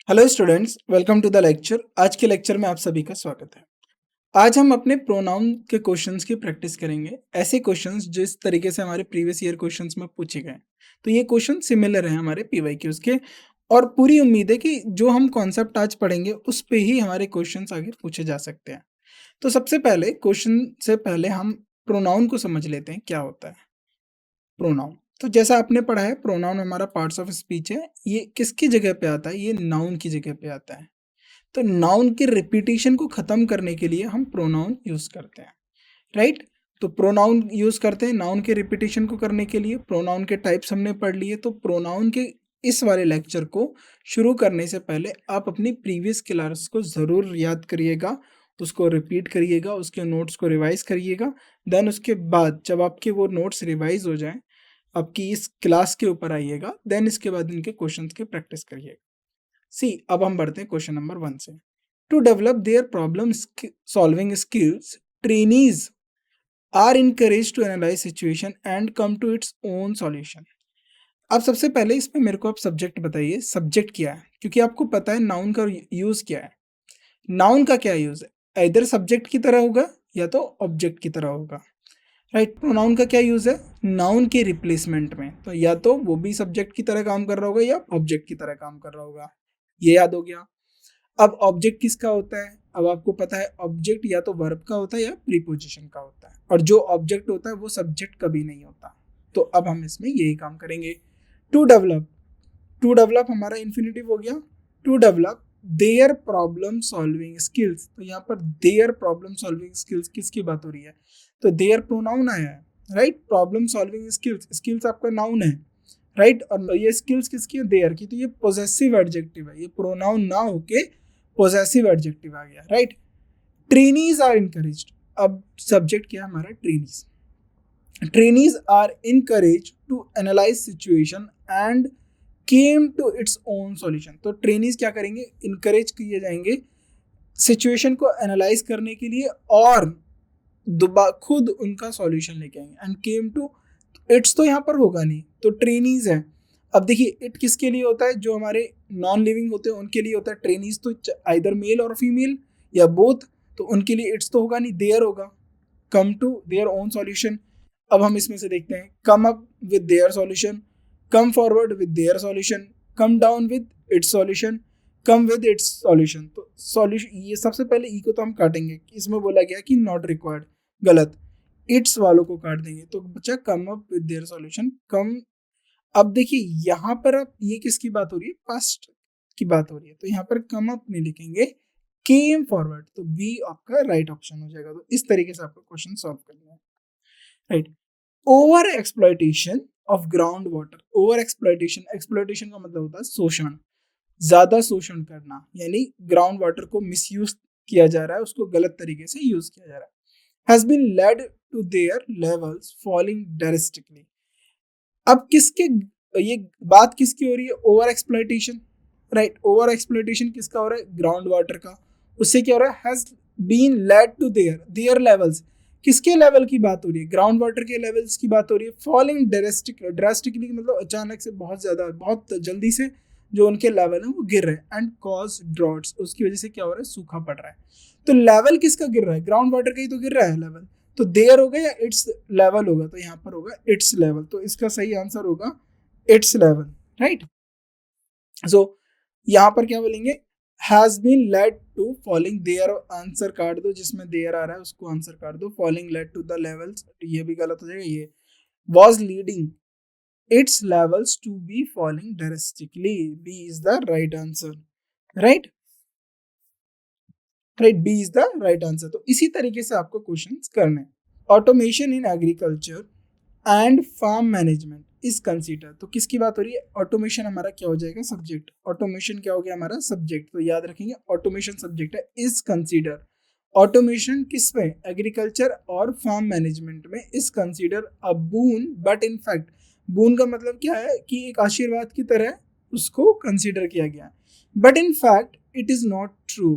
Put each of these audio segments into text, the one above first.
Hello students, welcome to the lecture. आज के lecture में आप सभी का स्वागत है। आज हम अपने प्रोनाउन के क्वेश्चंस की प्रैक्टिस करेंगे। ऐसे क्वेश्चंस जिस तरीके से हमारे प्रीवियस ईयर क्वेश्चंस में पूछे गए, तो ये क्वेश्चन सिमिलर हैं हमारे पीवाईक्यूज के। और पूरी उम्मीद है कि जो हम कॉन्सेप्ट आज पढ़ेंगे उस पे ही हमारे क्वेश्चंस आगे पूछे जा सकते हैं। तो सबसे पहले क्वेश्चन से पहले हम प्रोनाउन को समझ लेते हैं क्या होता है प्रोनाउन। तो जैसा आपने पढ़ा है, प्रोनाउन हमारा पार्ट्स ऑफ स्पीच है। ये किसकी जगह पे आता है? ये नाउन की जगह पे आता है। तो नाउन के रिपीटिशन को खत्म करने के लिए हम प्रोनाउन यूज करते हैं, राइट। तो प्रोनाउन यूज करते हैं नाउन के रिपीटिशन को करने के लिए। प्रोनाउन के टाइप्स हमने पढ़ लिए। तो प्रोनाउन के इस वाले लेक्चर को शुरू करने से पहले आप अपनी प्रीवियस क्लास को ज़रूर याद करिएगा, उसको रिपीट करिएगा, उसके नोट्स को रिवाइज करिएगा। देन उसके बाद जब आपके वो नोट्स रिवाइज हो जाएं, आपकी इस क्लास के ऊपर आइएगा, देन इसके बाद इनके क्वेश्चंस की प्रैक्टिस करिएगा। सी, अब हम बढ़ते हैं क्वेश्चन नंबर 1 से। To develop their problem solving skills, trainees are encourage to analyse situation and come to its own solution. अब सबसे पहले इसमें मेरे को आप सब्जेक्ट बताइए, सब्जेक्ट क्या है, क्योंकि आपको पता है नाउन का यूज क्या है। नाउन का क्या यूज है? इधर सब्जेक्ट की तरह होगा या तो ऑब्जेक्ट की तरह होगा, राइट। प्रोनाउन का क्या यूज है? नाउन के रिप्लेसमेंट में। तो या तो वो भी सब्जेक्ट की तरह काम कर रहा होगा या ऑब्जेक्ट की तरह काम कर रहा होगा। ये याद हो गया। अब ऑब्जेक्ट किसका होता है? अब आपको पता है ऑब्जेक्ट या तो वर्ब का होता है या प्रीपोजिशन का होता है, और जो ऑब्जेक्ट होता है वो सब्जेक्ट कभी नहीं होता। तो अब हम इसमें यही काम करेंगे। टू डेवलप, टू डेवलप हमारा इन्फिनिटिव हो गया। To develop their problem solving skills. तो यहाँ पर देयर प्रॉब्लम सॉल्विंग स्किल्स किसकी बात हो रही है? तो देयर प्रोनाउन आया है, right. Problem solving skills, skills आपका नाउन है, राइट। और ये स्किल्स किसकी है? देयर की। तो ये पोजेसिव एडजेक्टिव है, ये प्रोनाउन ना होके पोजेसिव एडजेक्टिव आ गया, राइट। Trainees are encouraged. अब सब्जेक्ट क्या है हमारा? Trainees. Trainees are encourage to analyse situation and came to its own solution. तो ट्रेनीज क्या करेंगे? इनकरेज किए जाएंगे सिचुएशन को एनालाइज करने के लिए और खुद उनका सॉल्यूशन लेके आएंगे। एंड केम टू इट्स तो यहाँ पर होगा नहीं, तो ट्रेनीज है। अब देखिए, इट किसके लिए होता है? जो हमारे नॉन लिविंग होते हैं उनके लिए होता है। ट्रेनीज तो आइदर मेल और फीमेल या बोथ, तो उनके लिए इट्स तो होगा नहीं, देयर होगा। Come to their own solution. अब हम इसमें से देखते हैं, come up with their solution, come forward with their solution, come down with its solution, come with its solution. तो सॉल्यूशन, ये सबसे पहले ई को तो हम काटेंगे। इसमें बोला गया कि नॉट रिक्वायर्ड, गलत। इट्स वालों को काट देंगे तो बच्चा come up with their solution, come. अब देखिए यहाँ पर अब ये किसकी बात हो रही है? पास्ट की बात हो रही है, तो यहाँ पर कम अप नहीं लिखेंगे, केम फॉरवर्ड। तो बी आपका राइट ऑप्शन हो जाएगा। तो इस तरीके से आपको क्वेश्चन सॉल्व करना है, right. Over exploitation of ground water. Over exploitation, exploitation का मतलब होता है शोषण, ज्यादा शोषण करना, यानी ग्राउंड वाटर को मिसयूज किया जा रहा है, उसको गलत तरीके से यूज किया जा रहा है। Has been led to their levels falling drastically. अब किसके, ये बात किसकी हो रही है? Over exploitation, right. Over exploitation किसका हो रहा है? ग्राउंड वाटर का। उससे क्या हो रहा है? Has been led to their levels. किसके लेवल की बात हो रही है? ग्राउंड वाटर के लेवल्स की बात हो रही है। फॉलिंग ड्रास्टिकली मतलब अचानक से, बहुत ज्यादा, बहुत जल्दी से जो उनके लेवल है वो गिर रहे हैं। एंड कॉज ड्रॉट्स, उसकी वजह से क्या हो रहा है? सूखा पड़ रहा है। तो लेवल किसका गिर रहा है? ग्राउंड वाटर का ही तो गिर रहा है लेवल। तो देयर होगा या इट्स लेवल होगा? तो यहाँ पर होगा इट्स लेवल। तो इसका सही आंसर होगा इट्स लेवल, राइट। सो यहाँ पर क्या बोलेंगे? Has been led to falling. Their answer काट दो, जिसमें देयर आ रहा है उसको आंसर काट दो। Falling led to the levels, ये भी गलत हो जाएगा। ये was leading its levels to be falling drastically. B is the right answer, right? Right, B is the right answer. तो इसी तरीके से आपको क्वेश्चंस करने हैं। Automation in agriculture and farm management is consider. तो किसकी बात हो रही है? ऑटोमेशन हमारा क्या हो जाएगा? सब्जेक्ट। ऑटोमेशन क्या हो गया हमारा? सब्जेक्ट। तो याद रखेंगे ऑटोमेशन सब्जेक्ट है। इज कंसीडर, ऑटोमेशन किस में? एग्रीकल्चर और फार्म मैनेजमेंट में। Is consider a boon, but in fact, boon का मतलब क्या है? कि एक आशीर्वाद की तरह उसको कंसीडर किया गया। But in fact it is not true,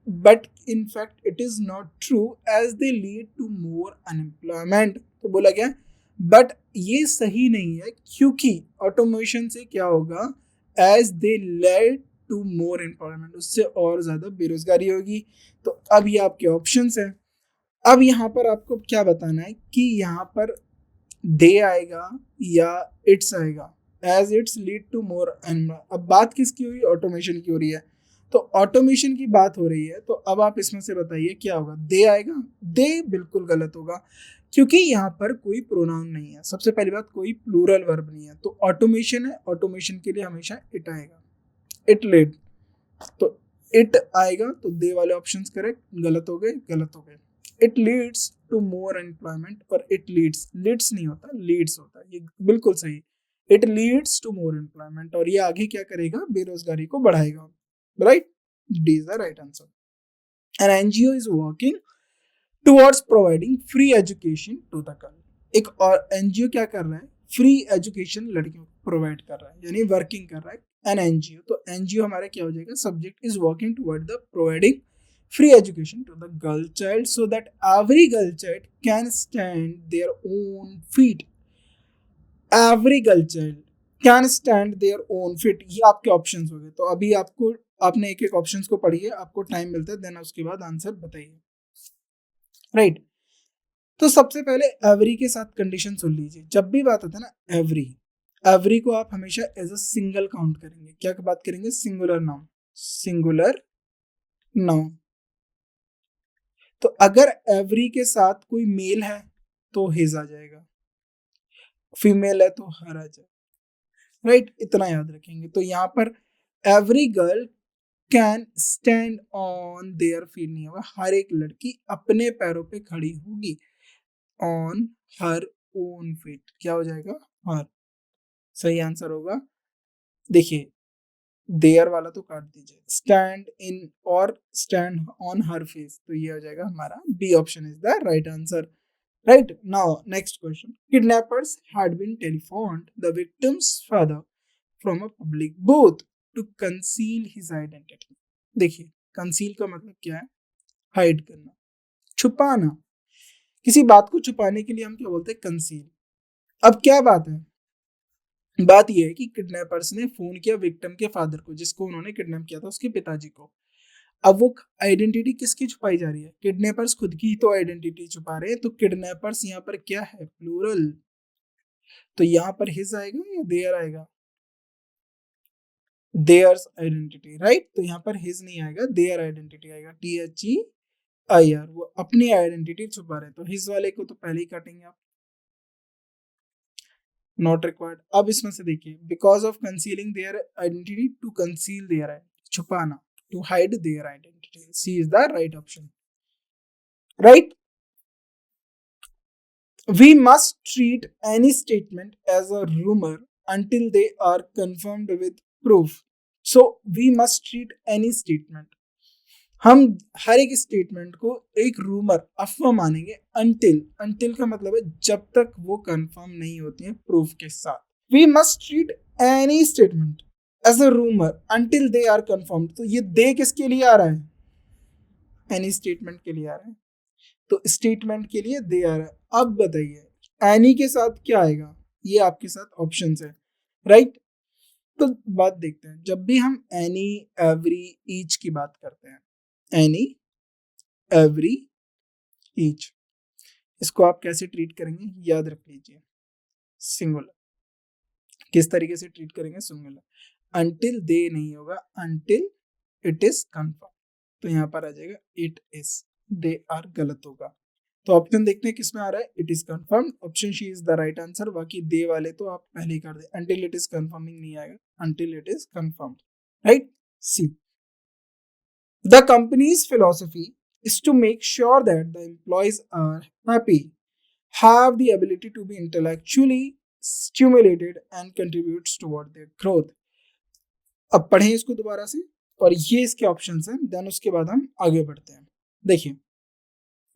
but in fact it is not true as they lead to more unemployment. तो बोला गया बट ये सही नहीं है, क्योंकि ऑटोमेशन से क्या होगा? As they led to more employment, उससे और ज्यादा बेरोजगारी होगी। तो अब ये आपके ऑप्शंस हैं। अब यहाँ पर आपको क्या बताना है कि यहाँ पर दे आएगा या इट्स आएगा। As its lead to more animal, अब बात किसकी हो रही है? ऑटोमेशन की हो रही है। तो ऑटोमेशन की बात हो रही है, तो अब आप इसमें से बताइए क्या होगा? दे आएगा? दे बिल्कुल गलत होगा, क्योंकि यहाँ पर कोई प्रोनाउन नहीं है। सबसे पहली बात, कोई प्लूरल वर्ब नहीं है। तो ऑटोमेशन है, ऑटोमेशन के लिए हमेशा इट आएगा। इट लीड, तो इट आएगा, तो दे वाले ऑप्शंस करेक्ट, गलत हो गए, गलत हो गए। It leads to more employment, और इट लीड्स नहीं होता, लीड्स होता है, ये बिल्कुल सही। It leads to more employment, और ये आगे क्या करेगा? बेरोजगारी को बढ़ाएगा, right? D is the right answer. An NGO is working towards providing free education to the girl. एक और एनजीओ क्या कर रहा है? फ्री एजुकेशन लड़कियों को प्रोवाइड कर रहा है, यानी वर्किंग कर रहा है एन एनजीओ। तो एनजीओ हमारा क्या हो जाएगा? Subject is working toward the providing free education to the girl child so that every girl child can stand their own feet. Every girl child can stand their own feet, ये आपके options हो गए। तो अभी आपने एक एक options को पढ़िए, आपको टाइम मिलता है, देन उसके बाद आंसर बताइए, राइट? तो सबसे पहले एवरी के साथ कंडीशन सुन लीजिए। जब भी बात आता है ना एवरी, एवरी को आप हमेशा एज अ सिंगल काउंट करेंगे। क्या बात करेंगे? Singular noun, singular noun. तो अगर एवरी के साथ कोई मेल है तो हिज आ जाएगा, फीमेल है तो हर आ जाएगा, राइट? इतना याद रखेंगे। तो यहाँ पर every girl can stand on their feet नहीं होगा, हर एक लड़की अपने पैरों पे खड़ी होगी। ऑन हर ओन फीट क्या हो जाएगा? हर। सही आंसर होगा। देखिए देयर वाला तो काट दीजिए, स्टैंड इन और स्टैंड ऑन हर फेस, तो ये हो जाएगा हमारा B option is the right answer. Right now, next question. Kidnappers had been telephoned the victim's father from a public booth to conceal his identity. देखिए conceal का मतलब क्या है? हाइड करना, छुपाना। किसी बात को छुपाने के लिए हम क्या बोलते हैं? कंसील। अब क्या बात है? बात यह है कि किडनैपर्स ने फोन किया विक्टिम के फादर को, जिसको उन्होंने किडनैप किया था, उसके पिताजी को। अब वो आइडेंटिटी किसकी छुपाई जा रही है? किडनैपर्स खुद की ही तो आइडेंटिटी छुपा रहे हैं। तो किडनैपर्स यहाँ पर क्या है? प्लूरल। तो यहाँ पर हिज आएगा या देयर आएगा? Theirs identity, right? तो यहाँ पर हिज नहीं आएगा, देयर आइडेंटिटी आएगा। THEIR, वो अपनी आइडेंटिटी छुपा रहे, तो हिज वाले को तो पहले ही काटेंगे आप। Not required. अब इसमें से देखिए, because of concealing their identity, to conceal their identity, छुपाना, to hide their identity. C is the right option, right? We must treat any statement as a rumor until they are confirmed with proof. So we must treat any statement. हम हर एक statement को एक rumour, अफवाह मानेंगे। Until का मतलब है जब तक वो कंफर्म नहीं होती है प्रूफ के साथ। We must treat any statement as a rumour until they are confirmed. तो ये दे किसके लिए आ रहा है? एनी स्टेटमेंट के लिए आ रहा है, तो स्टेटमेंट के लिए दे आ रहा है। अब बताइए एनी के साथ क्या आएगा? ये आपके साथ ऑप्शंस है, राइट? तो बात देखते हैं, जब भी हम एनी, एवरी, ईच की बात करते हैं, एनी, एवरी, ईच, इसको आप कैसे ट्रीट करेंगे? याद रख लीजिए, सिंगुलर। किस तरीके से ट्रीट करेंगे? सिंगुलर। अंटिल दे नहीं होगा, अंटिल इट इज कंफर्म। तो यहाँ पर आ जाएगा इट इज, दे आर गलत होगा। तो ऑप्शन देखते हैं किसमें आ रहा है? It is confirm, option C is the right answer. बाकी दे वाले तो आप पहले ही कर दे, अंटिल इट इज कंफर्मिंग नहीं आएगा, until it is confirmed, right? C, the company's philosophy is to make sure that the employees are happy, have the ability to be intellectually stimulated and contributes toward their growth. अब पढ़ें इसको दोबारा से, और ये इसके ऑप्शंस हैं, then उसके बाद हम आगे बढ़ते हैं। देखिए,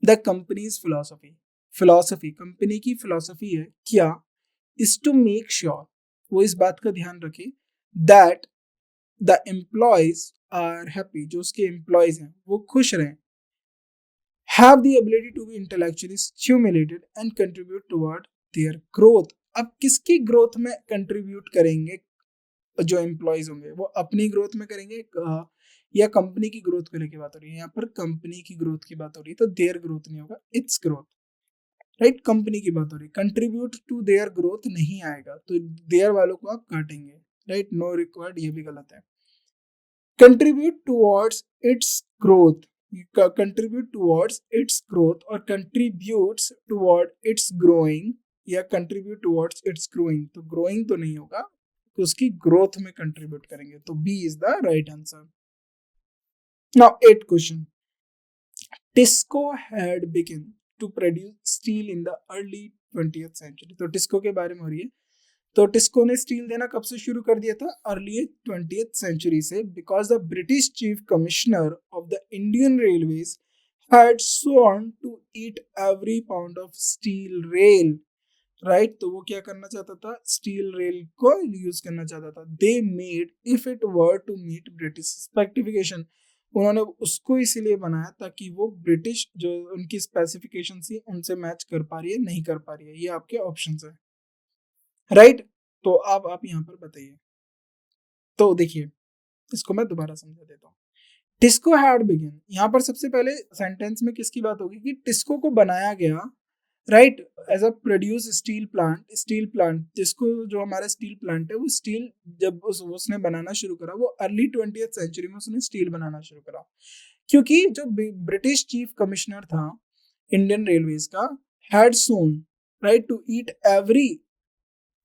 द कंपनीज फिलॉसफी, कंपनी की फिलॉसफी है क्या? इज टू मेक श्योर, वो इस बात का ध्यान रखे, that the employees are happy, जो उसके एम्प्लॉयज हैं वो खुश रहें, have the ability to be intellectually stimulated and contribute toward their growth. अब किसकी ग्रोथ में कंट्रीब्यूट करेंगे जो एम्प्लॉयज होंगे वो अपनी ग्रोथ में करेंगे या कंपनी की ग्रोथ को लेके बात हो रही है? यहाँ पर कंपनी की ग्रोथ की बात हो रही है, तो देयर ग्रोथ नहीं होगा, इट्स ग्रोथ, राइट? कंपनी की बात हो रही है, कंट्रीब्यूट टू देयर ग्रोथ नहीं आएगा, तो देयर वालों को आप काटेंगे, राइट? नो रिक्वायर्ड, ये भी गलत है। Contribute towards it's growth, contribute towards it's growth और कंट्रीब्यूट्स टुवर्ड इट्स ग्रोइंग या कंट्रीब्यूट टुवर्ड्स इट्स ग्रोइंग, तो ग्रोइंग तो नहीं होगा, तो उसकी ग्रोथ में कंट्रीब्यूट करेंगे, तो B is the right answer. Now 8th question, TISCO had begun to produce steel in the early 20th century, तो टिस्को के बारे में हो रही है। तो टिस्को ने स्टील देना कब से शुरू कर दिया था? अर्ली 20th सेंचुरी से, because the British chief commissioner of the Indian railways had sworn to eat every pound of steel rail, right? तो वो क्या करना चाहता था? स्टील रेल को यूज करना चाहता था। They made if it were to meet British specification, उन्होंने उसको इसीलिए बनाया ताकि वो ब्रिटिश जो उनकी स्पेसिफिकेशन थी उनसे मैच कर पा रही है, नहीं कर पा रही है, ये आपके ऑप्शंस है, राइट? तो अब आप यहाँ पर बताइए। तो देखिए, इसको मैं दोबारा समझा देता हूँ। टिस्को हैड बिगिन, यहाँ पर सबसे पहले सेंटेंस में किसकी बात होगी कि टिस्को को बनाया गया, right, as a produce steel plant, जिसको जो हमारा स्टील प्लांट है वो स्टील जब उसने बनाना शुरू करा, वो अर्ली 20th सेंचुरी में उसने स्टील बनाना शुरू करा, क्योंकि जो ब्रिटिश चीफ कमिश्नर था इंडियन रेलवेज का, had sworn, right, to eat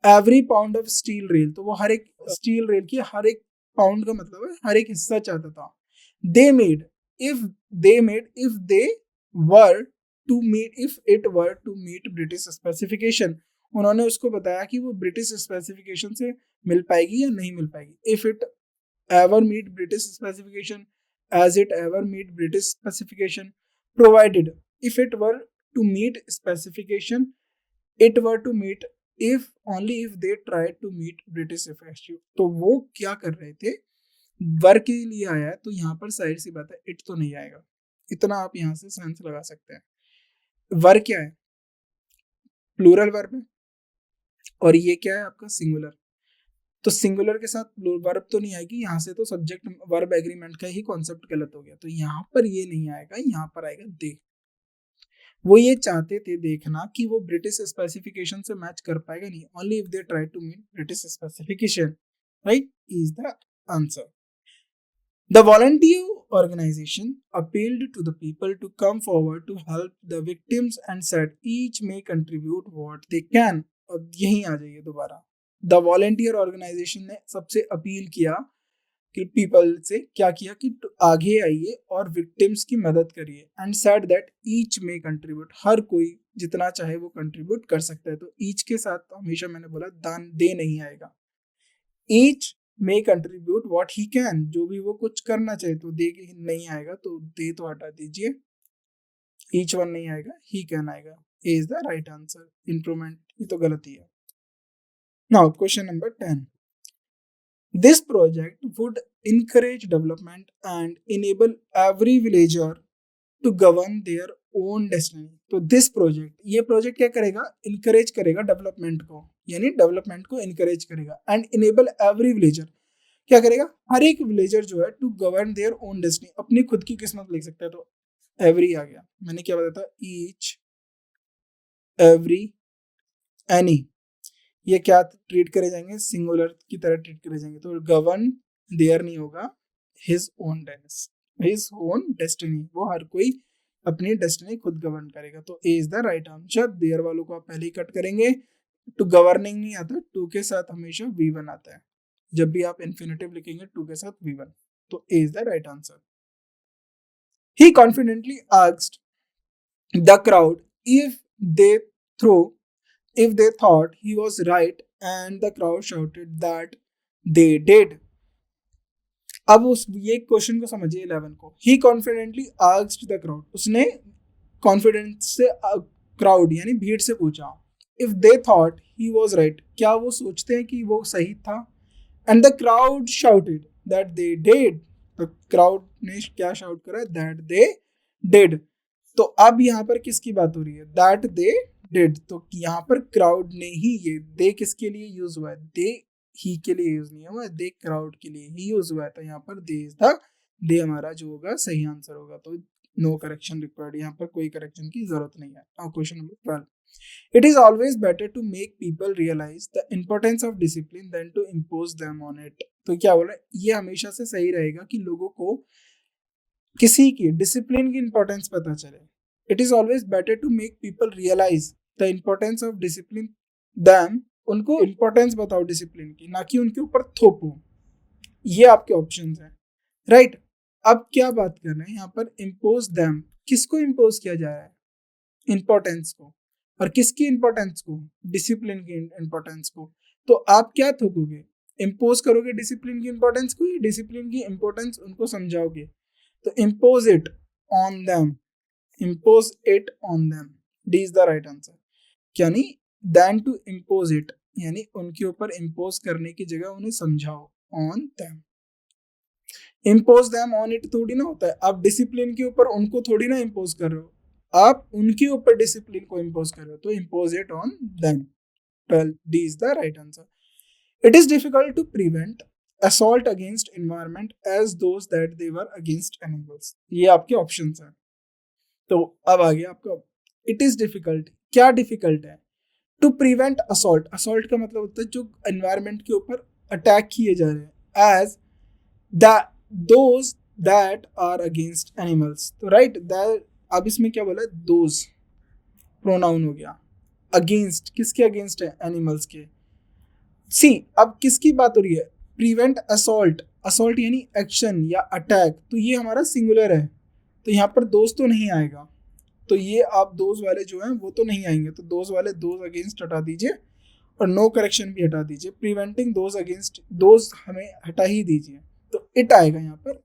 every pound of steel rail, तो वो हर एक स्टील रेल की हर एक पाउंड का मतलब है हर एक हिस्सा चाहता था। They made if they were to meet if it were to meet British specification, उन्होंने उसको बताया कि वो ब्रिटिश स्पेसिफिकेशन से मिल पाएगी या नहीं मिल पाएगी। If it ever meet British specification, as it ever meet British specification, provided if it were to meet specification, it were to meet if only if they try to meet British specification, तो वो क्या कर रहे थे? Work के लिए आया है, तो यहाँ पर साइड सी बात है, इट तो नहीं आएगा, इतना आप यहाँ से सेंस लगा सकते हैं। वर्क क्या है? प्लूरल वर्ब है, और ये क्या है आपका? सिंगुलर, तो सिंगुलर के साथ वर्ब तो नहीं आएगी, यहाँ से तो सब्जेक्ट वर्ब एग्रीमेंट का ही कॉन्सेप्ट गलत हो गया, तो यहाँ पर ये नहीं आएगा, यहाँ पर आएगा दे। वो ये चाहते थे देखना कि वो ब्रिटिश स्पेसिफिकेशन से मैच कर पाएगा नहीं, only if they try to meet British specification, right, is the answer. The volunteer organization appealed to the people to come forward to help the victims and said each may contribute what they can. अब यहीं आ जाइए दोबारा। The volunteer organisation ने सबसे appeal किया कि people से क्या किया कि आगे आइए और विक्टिम्स की मदद करिए, and said that each may contribute, हर कोई जितना चाहे वो कंट्रीब्यूट कर सकता है, तो ईच के साथ तो हमेशा मैंने बोला दान दे नहीं आएगा, each may contribute what he can, जो भी वो कुछ करना चाहे, तो दे नहीं आएगा, तो दे तो हटा दीजिए, ईच वन नहीं आएगा, ही कैन आएगा, A is the right answer. Improvement ये तो गलती है। Now question number 10, this project would encourage development and enable every villager to govern their own destiny, तो दिस प्रोजेक्ट, ये प्रोजेक्ट क्या करेगा? इनकरेज करेगा डेवलपमेंट को, यानी डेवलपमेंट को इनकरेज करेगा, एंड इनेबल एवरी विलेजर, क्या करेगा? हर एक विलेजर जो है to govern their own destiny, अपनी खुद की किस्मत लिख सकता है, तो एवरी आ गया, मैंने क्या बताया था? ईच, एवरी, एनी, ये क्या ट्रीट करे जाएंगे? सिंगुलर की तरह ट्रीट करे जाएंगे, तो गवर्न देयर नहीं होगा, हिज ओन डेस्टिनी, वो हर कोई अपनी डेस्टिनी खुद गवर्न करेगा, तो A is the right answer. Their वालों को आप पहले ही कट करेंगे, टू गवर्निंग नहीं आता, टू के साथ हमेशा V1 आता है, जब भी आप इन्फिनेटिव लिखेंगे टू के साथ V1, तो A is the right answer. He confidently asked the crowd if they throw if they thought he was right, and the crowd shouted that they did। अब उस ये क्वेश्चन को समझिए 11 को। ही कॉन्फिडेंटली आस्क्ड द क्राउड, उसने confidence से crowd यानी भीड़ से पूछा, if they thought he was right, क्या वो सोचते हैं कि वो सही था, and the crowd shouted that they did, तो क्राउड ने क्या शाउट करा? That they did. तो अब यहाँ पर किसकी बात हो रही है? दैट दे डिड, तो यहाँ पर क्राउड ने ही, ये दे किसके लिए यूज हुआ है? दे ही के लिए यूज नहीं हुआ, दे क्राउड के लिए ही यूज हुआ है, तो यहाँ पर दे इज द, दे हमारा जो होगा सही आंसर होगा, तो नो करेक्शन रिक्वायर्ड, यहाँ पर कोई करेक्शन की जरूरत नहीं है। Now question number 12, it is always better to make people realize the importance of discipline than to impose them on it। तो क्या बोल रहा है, ये हमेशा से सही रहेगा कि लोगों को किसी की डिसिप्लिन की इंपॉर्टेंस पता चले। It is always better to make people realise the importance of discipline than, उनको इंपॉर्टेंस बताओ डिसिप्लिन की, ना कि उनके ऊपर थोपो। ये आपके ऑप्शंस हैं, राइट। अब क्या बात कर रहे हैं यहाँ पर, इम्पोज दैम, किसको इम्पोज किया जा रहा है, इंपॉर्टेंस को, और किसकी इंपॉर्टेंस को, डिसिप्लिन की इंपॉर्टेंस को। तो आप क्या थोपोगे, इम्पोज करोगे डिसिप्लिन की इंपॉर्टेंस को, डिसिप्लिन की इंपॉर्टेंस उनको समझाओगे। तो impose it on them, impose it on them, D is the right answer. यानी देन टू इम्पोज इट, यानी उनके ऊपर इम्पोज करने की जगह उन्हें समझाओ, on them. Impose them on it थोड़ी ना होता है, आप डिसिप्लिन के ऊपर उनको थोड़ी ना इम्पोज कर रहे हो, आप उनके ऊपर डिसिप्लिन को इम्पोज कर रहे हो, तो impose it on them. 12, D is the right answer. It is difficult to prevent assault against environment as those that they were against animals। ये आपके ऑप्शंस हैं। तो अब आ गया आपका, इट इज डिफिकल्ट, क्या डिफिकल्ट है, टू प्रिवेंट असॉल्ट, असॉल्ट का मतलब होता है जो एनवायरमेंट के ऊपर अटैक किए जा रहे हैं, as the those that are against animals. तो राइट, अब इसमें क्या बोला, दोज प्रोनाउन हो गया, अगेंस्ट किसके अगेंस्ट है, एनिमल्स के। सी, अब किसकी बात हो रही है, प्रिवेंट असॉल्ट, असॉल्ट यानी एक्शन या अटैक, तो ये हमारा सिंगुलर है, तो यहाँ पर दोस्त तो नहीं आएगा, तो ये आप दोज वाले जो हैं वो तो नहीं आएंगे, तो दोज वाले दोज अगेंस्ट हटा दीजिए और नो करेक्शन भी हटा दीजिए, प्रिवेंटिंग दोज अगेंस्ट, दोज हमें हटा ही दीजिए, तो इट आएगा यहाँ पर,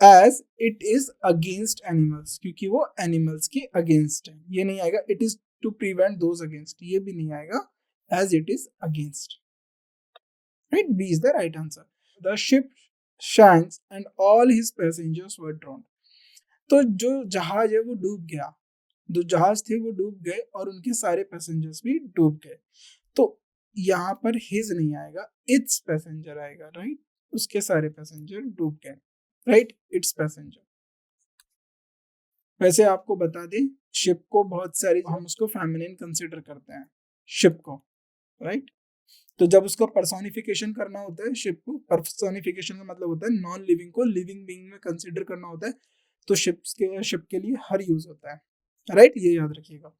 as it is against animals, क्योंकि वो एनिमल्स के अगेंस्ट है। ये नहीं आएगा it is to prevent those against, ये भी नहीं आएगा, as it is against, right, B is the right answer। the ship sank and all his passengers were drowned। तो जो जहाज है वो डूब गया, जो जहाज थे वो डूब गए और उनके सारे पैसेंजर्स भी डूब गए, तो यहाँ पर हिज नहीं आएगा, इट्स पैसेंजर आएगा, राइट, उसके सारे पैसेंजर डूब गए, राइट, इट्स पैसेंजर। वैसे आपको बता दें, शिप को बहुत सारी, हम उसको फेमिनिन कंसिडर करते हैं शिप को, राइट। तो जब उसका पर्सोनिफिकेशन करना होता है शिप को, पर्सोनिफिकेशन का मतलब होता है नॉन लिविंग को लिविंग बीइंग में कंसीडर करना होता है, तो शिप के लिए हर यूज होता है, राइट, ये याद रखिएगा।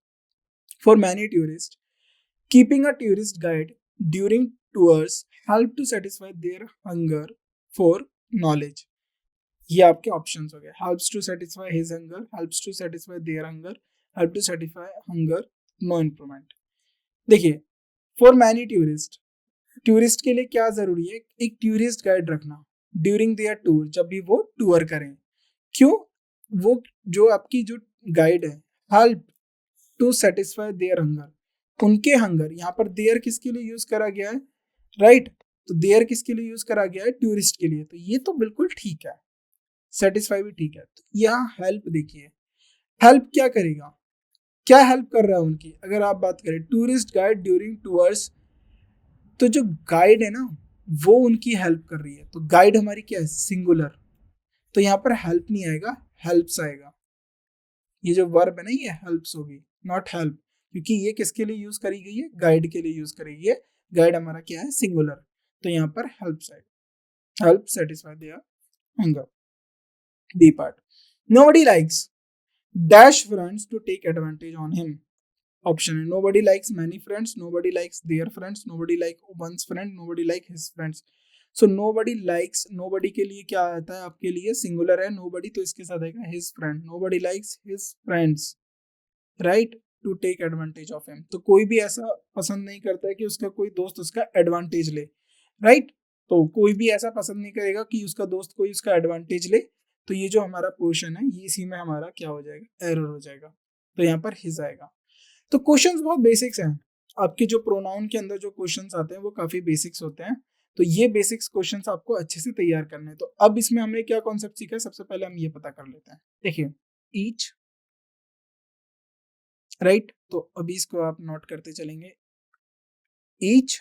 For many tourist, keeping a tourist guide during tours help to satisfy their hunger for knowledge. ये आपके ऑप्शंस हो गए, helps to satisfy his hunger, helps to satisfy their hunger, help to satisfy hunger, no improvement. देखिए, for many tourist, tourist के लिए क्या जरूरी है, एक टूरिस्ट गाइड रखना ड्यूरिंग देयर टूर, जब भी वो टूर करें। क्यों, वो जो आपकी जो गाइड है, help to satisfy their hunger, उनके हंगर, यहाँ पर देयर किसके लिए यूज करा गया है, राइट, तो देयर किसके लिए यूज करा गया है, टूरिस्ट के लिए, तो ये तो बिल्कुल ठीक है, सेटिस्फाई भी ठीक है। तो यहाँ हेल्प देखिए, हेल्प क्या करेगा, क्या हेल्प कर रहा है उनकी, अगर आप बात करें टूरिस्ट गाइड ड्यूरिंग टूर्स, तो जो गाइड है ना वो उनकी हेल्प कर रही है, तो गाइड हमारी क्या है, सिंगुलर, तो यहाँ पर हेल्प नहीं आएगा, हेल्प्स आएगा। ये जो वर्ब है ना ये हेल्प्स होगी, नॉट हेल्प, क्योंकि ये किसके लिए यूज करी गई है, गाइड के लिए यूज करी गई है, गाइड हमारा क्या है, सिंगुलर, तो यहाँ पर हेल्प्स आएगा, help satisfy their hunger. B part, nobody likes dash friends to take advantage on him. Option है, nobody likes many friends, nobody likes their friends, nobody like one's friend, nobody like his friends। so nobody likes, nobody के लिए क्या आता है आपके लिए, singular है nobody, तो इसके साथ आएगा his friend, nobody likes his friends, right, to take advantage of him। तो कोई भी ऐसा पसंद नहीं करता है कि उसका कोई दोस्त उसका एडवांटेज ले, राइट, तो कोई भी ऐसा पसंद नहीं करेगा कि उसका दोस्त कोई उसका एडवांटेज ले, तो ये जो हमारा पोर्शन है ये इसी में हमारा क्या हो जाएगा, एरर हो जाएगा, तो यहाँ पर हिज आएगा। तो क्वेश्चंस बहुत बेसिक्स हैं, आपके जो प्रोनाउन के अंदर जो क्वेश्चंस आते हैं वो काफी बेसिक्स होते हैं, तो ये बेसिक्स क्वेश्चंस आपको अच्छे से तैयार करने हैं। तो अब इसमें हमने क्या कॉन्सेप्ट सीखा है, सबसे पहले हम ये पता कर लेते हैं। देखिए, ईच, राइट, तो अभी इसको आप नोट करते चलेंगे, ईच,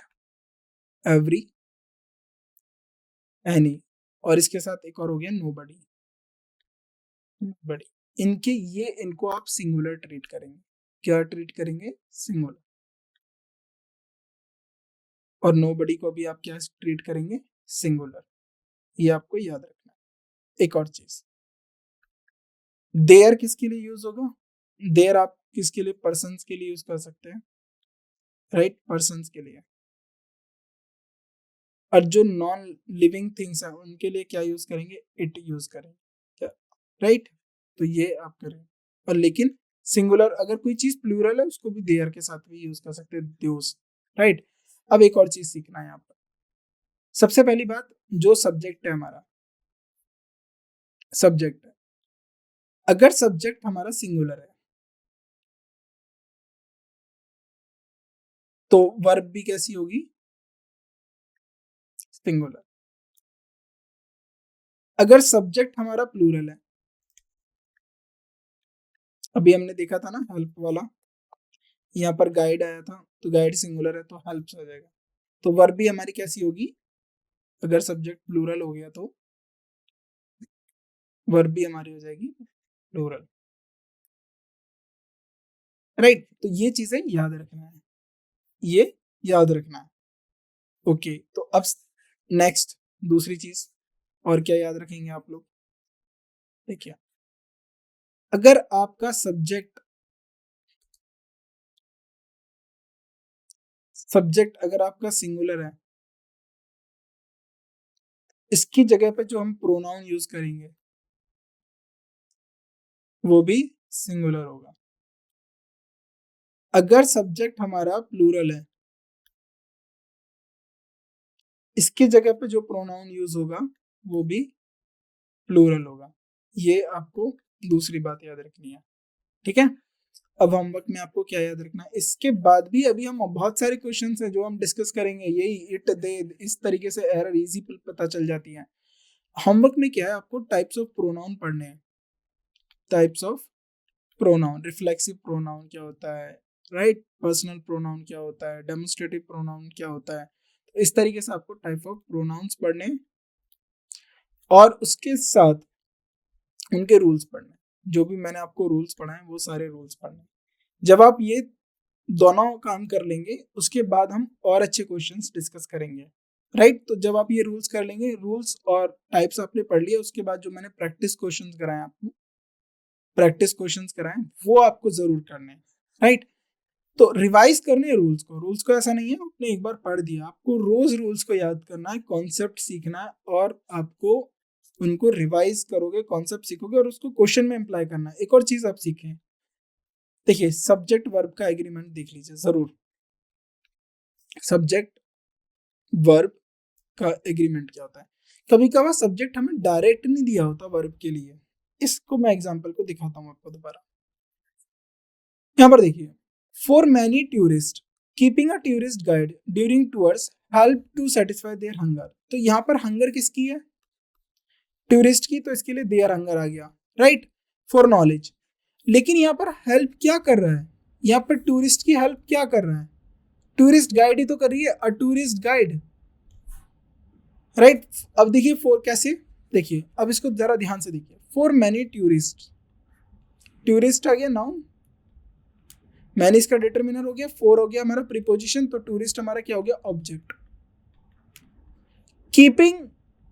एवरी, एनी, और इसके साथ एक और हो गया नोबडी। बड़ी इनके ये इनको आप सिंगुलर ट्रीट करेंगे। क्या ट्रीट करेंगे? सिंगुलर। और नोबडी को भी आप क्या ट्रीट करेंगे? सिंगुलर। ये आपको याद रखना है। एक और चीज, देयर किसके लिए यूज होगा? देयर आप किसके लिए? पर्सन्स के लिए यूज कर सकते हैं, राइट, पर्सन्स के लिए। और जो नॉन लिविंग थिंग्स है उनके लिए क्या यूज करेंगे? इट यूज करेंगे, क्या, राइट। तो ये आप करें। और लेकिन सिंगुलर अगर कोई चीज प्लूरल है उसको भी देयर के साथ भी यूज कर सकते हैं, दोस, राइट। अब एक और चीज सीखना है यहाँ पर। सबसे पहली बात, जो सब्जेक्ट है हमारा, सब्जेक्ट है, अगर सब्जेक्ट हमारा सिंगुलर है तो वर्ब भी कैसी होगी? सिंगुलर। अगर सब्जेक्ट हमारा प्लूरल है, अभी हमने देखा था ना हेल्प वाला, यहाँ पर गाइड आया था तो गाइड सिंगुलर है तो हेल्प्स हो जाएगा। तो वर्ब भी हमारी कैसी होगी? अगर सब्जेक्ट प्लूरल हो गया तो वर्ब भी हमारी हो जाएगी प्लूरल, राइट। तो ये चीजें याद रखना है, ये याद रखना है। ओके, तो अब नेक्स्ट दूसरी चीज और क्या याद रखेंगे आप लोग? देखिए, अगर आपका सब्जेक्ट अगर आपका सिंगुलर है, इसकी जगह पे जो हम प्रोनाउन यूज करेंगे वो भी सिंगुलर होगा। अगर सब्जेक्ट हमारा प्लूरल है, इसकी जगह पे जो प्रोनाउन यूज होगा वो भी प्लूरल होगा। ये आपको दूसरी बात याद रखनी है, ठीक है। अब होमवर्क में आपको क्या याद रखना है? इसके बाद भी अभी हम बहुत सारे क्वेश्चंस हैं जो हम डिस्कस करेंगे, यही इट दे, इस तरीके से एरर इजी पता चल जाती है। होमवर्क में क्या है, आपको टाइप्स ऑफ प्रोनाउन पढ़ने हैं। Types of pronoun, reflexive pronoun क्या होता है, राइट, पर्सनल प्रोनाउन क्या होता है, डेमोन्स्ट्रेटिव प्रोनाउन क्या होता है। तो इस तरीके से आपको टाइप ऑफ प्रोनाउंस पढ़ने और उसके साथ उनके रूल्स पढ़ने। जो भी मैंने आपको रूल्स पढ़ाए वो सारे रूल्स पढ़ने। जब आप ये दोनों काम कर लेंगे उसके बाद हम और अच्छे क्वेश्चंस डिस्कस करेंगे, राइट। तो जब आप ये रूल्स कर लेंगे, रूल्स और टाइप्स आपने पढ़ लिया, उसके बाद जो मैंने प्रैक्टिस क्वेश्चंस कराए आपको, प्रैक्टिस क्वेश्चंस कराए वो आपको जरूर करने हैं, राइट। तो रिवाइज करने हैं रूल्स को। रूल्स को ऐसा नहीं है आपने एक बार पढ़ दिया, आपको रोज रूल्स को याद करना है, कॉन्सेप्ट सीखना है और आपको उनको रिवाइज करोगे, कॉन्सेप्ट सीखोगे और उसको क्वेश्चन में अप्लाई करना है। एक और चीज आप सीखें, देखिए सब्जेक्ट वर्ब का एग्रीमेंट देख लीजिए जरूर। सब्जेक्ट वर्ब का एग्रीमेंट क्या होता है? कभी कभार सब्जेक्ट हमें डायरेक्ट नहीं दिया होता वर्ब के लिए। इसको मैं एग्जांपल को दिखाता हूँ आपको दोबारा। यहाँ पर देखिए, for many tourist keeping a tourist guide during tours help to satisfy their hunger. तो यहाँ पर हंगर किसकी है? टूरिस्ट की, तो इसके लिए देयर हंगर आ गया, राइट, फॉर नॉलेज। लेकिन यहाँ पर हेल्प क्या कर रहा है? यहाँ पर टूरिस्ट की हेल्प क्या कर रहा है? टूरिस्ट गाइड ही तो कर रही है, अ टूरिस्ट गाइड, राइट। अब देखिए फॉर कैसे, देखिए अब इसको जरा ध्यान से देखिए। फॉर मैनी टूरिस्ट, टूरिस्ट आ गया नाउन, मैनी इसका डिटरमिनर हो गया, फोर हो गया हमारा प्रीपोजिशन, तो टूरिस्ट हमारा क्या हो गया? Object. Keeping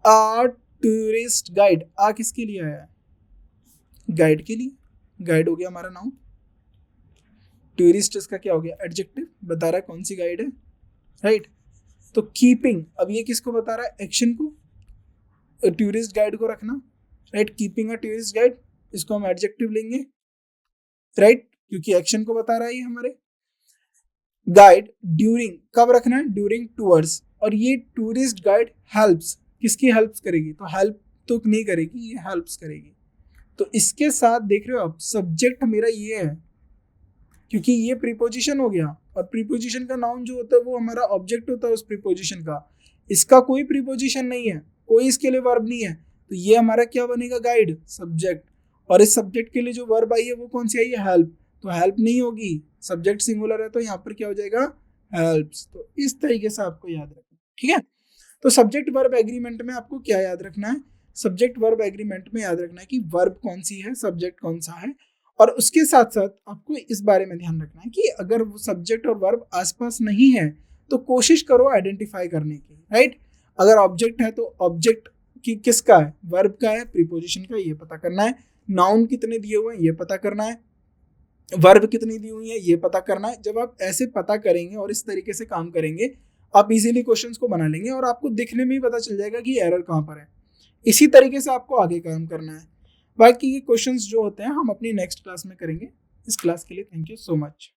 a tourist guide, आ किसके लिए आया है? गाइड के लिए, गाइड हो गया हमारा नाउन। टूरिस्ट इसका क्या हो गया? एडजेक्टिव, बता रहा है कौन सी गाइड है, राइट। तो कीपिंग, अब ये किसको बता रहा है? एक्शन को, टूरिस्ट गाइड को रखना, right. Keeping a tourist guide, इसको हम एडजेक्टिव लेंगे, राइट, क्योंकि एक्शन को बता रहा है ये हमारे। गाइड ड्यूरिंग, कब रखना है? During tours. और ये टूरिस्ट गाइड हेल्प्स, किसकी हेल्प्स करेगी? तो हेल्प तो नहीं करेगी, ये हेल्प्स करेगी। तो इसके साथ देख रहे हो आप, सब्जेक्ट मेरा ये है क्योंकि ये प्रीपोजिशन हो गया, और प्रीपोजिशन का नाउन जो होता है वो हमारा ऑब्जेक्ट होता है उस प्रीपोजिशन का। इसका कोई प्रीपोजिशन नहीं है, कोई इसके लिए वर्ब नहीं है, तो ये हमारा क्या बनेगा? Guide, subject. और इस सब्जेक्ट के लिए जो वर्ब आई है वो कौन सी आई है? हेल्प। तो हेल्प नहीं होगी, सब्जेक्ट सिंगुलर है तो यहाँ पर क्या हो जाएगा? हेल्प्स। तो इस तरीके से आपको याद रखना, ठीक है। तो सब्जेक्ट वर्ब एग्रीमेंट में आपको क्या याद रखना है? सब्जेक्ट वर्ब एग्रीमेंट में याद रखना है कि वर्ब कौन सी है, सब्जेक्ट कौन सा है, और उसके साथ साथ आपको इस बारे में ध्यान रखना है कि अगर वो सब्जेक्ट और वर्ब आसपास नहीं है तो कोशिश करो आइडेंटिफाई करने की, राइट। अगर ऑब्जेक्ट है तो ऑब्जेक्ट की किसका है, वर्ब का है, प्रीपोजिशन का, ये पता करना है। नाउन कितने दिए हुए हैं ये पता करना है, वर्ब कितनी दी हुई है ये पता करना है। जब आप ऐसे पता करेंगे और इस तरीके से काम करेंगे, आप इजीली क्वेश्चंस को बना लेंगे और आपको दिखने में ही पता चल जाएगा कि एरर कहाँ पर है। इसी तरीके से आपको आगे काम करना है। बाकी के क्वेश्चंस जो होते हैं हम अपनी नेक्स्ट क्लास में करेंगे। इस क्लास के लिए थैंक यू सो मच।